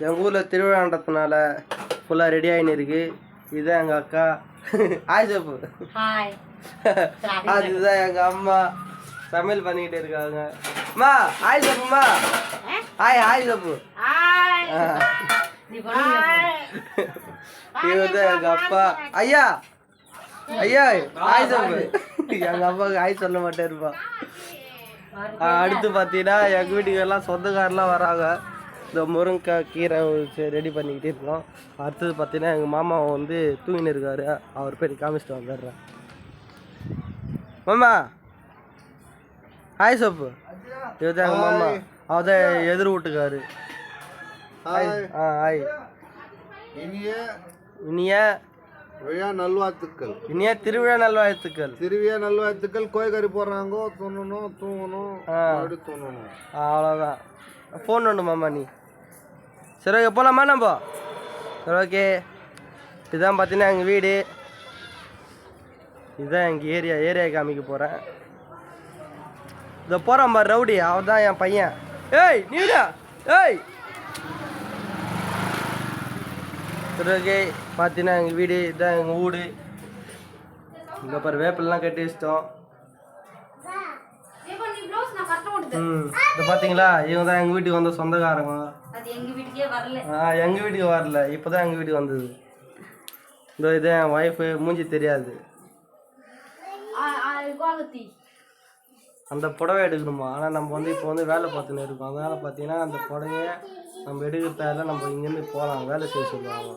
எங்கள் ஊரில் திருவிழான்றதுனால ஃபுல்லாக ரெடி ஆகின்னு இருக்கு. இதுதான் எங்கள் அக்கா. ஹாய் சப்பு. அதுதான் எங்கள் அம்மா சமையல் பண்ணிக்கிட்டு இருக்காங்க. அம்மா ஹாய் சப்புமா. ஹாய் சப்பு. இதுதான் எங்கள் அப்பா. ஐயா ஹாய் சப்பு. எங்கள் அப்பாவுக்கு ஹாய் சொல்ல மாட்டே இருப்பான். அடுத்து பார்த்தீங்கன்னா எங்கள் வீட்டுக்கு எல்லாம் சொந்தக்காரெலாம் வராங்க. இந்த முருங்கைக்காய் கீரை ரெடி பண்ணிக்கிட்டே இருக்கோம். அடுத்தது பார்த்தீங்கன்னா எங்கள் மாமா வந்து தூங்கின்னு இருக்காரு. அவர் போய் காமிச்சிட்டு வந்துடுறேன். மாமா ஹாய் சப்பு. இதுதான் எங்கள் மாமா. அவர் தான் எதிர் வீட்டுக்காரு. ஹாய். இனிய நல்வாழ்த்துக்கள். இனிய திருவிழா நல்வாழ்த்துக்கள். நல்வாழ்த்துக்கள். கோயக்கறி போடுறாங்க, தூங்கணும் தூங்கணும் அவ்வளோதான். ஃபோன் ஒன்று மாமா நீ. சரி ஓகே போகலாமா நம்ம? சரி ஓகே. இதுதான் பார்த்தீங்கன்னா எங்கள் வீடு. இதுதான் எங்கள் ஏரியா காமிக்க போகிறேன். இதை போகிறான் பாரு ரவுடி, அவன் தான் என் பையன். ஏய் நீடா ஏய். சரி ஓகே பார்த்தீங்கன்னா எங்கள் வீடு இதுதான் எங்கள் வீடு. இங்கே பாரு வேப்பிலாம் கட்டி வச்சிட்டோம். இது பார்த்தீங்களா, இவங்க தான் எங்கள் வீட்டுக்கு வந்த சொந்தக்காரங்க. எங்கள் வீட்டுக்கு வரல, இப்போ தான் எங்கள் வீட்டுக்கு வந்தது. இந்த இது என் ஒய்ஃபு, மூஞ்சி தெரியாது. அந்த புடவை எடுக்கணுமா, ஆனால் நம்ம வந்து இப்போ வந்து வேலை பார்த்துன்னு இருக்கோம். அதனால் பார்த்தீங்கன்னா அந்த புடவைய நம்ம எடுக்கிறதால நம்ம இங்கேருந்து போகலாம், வேலை செய்ய சொல்லுவாங்க.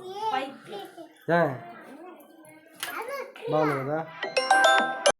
ஏன் பாவம்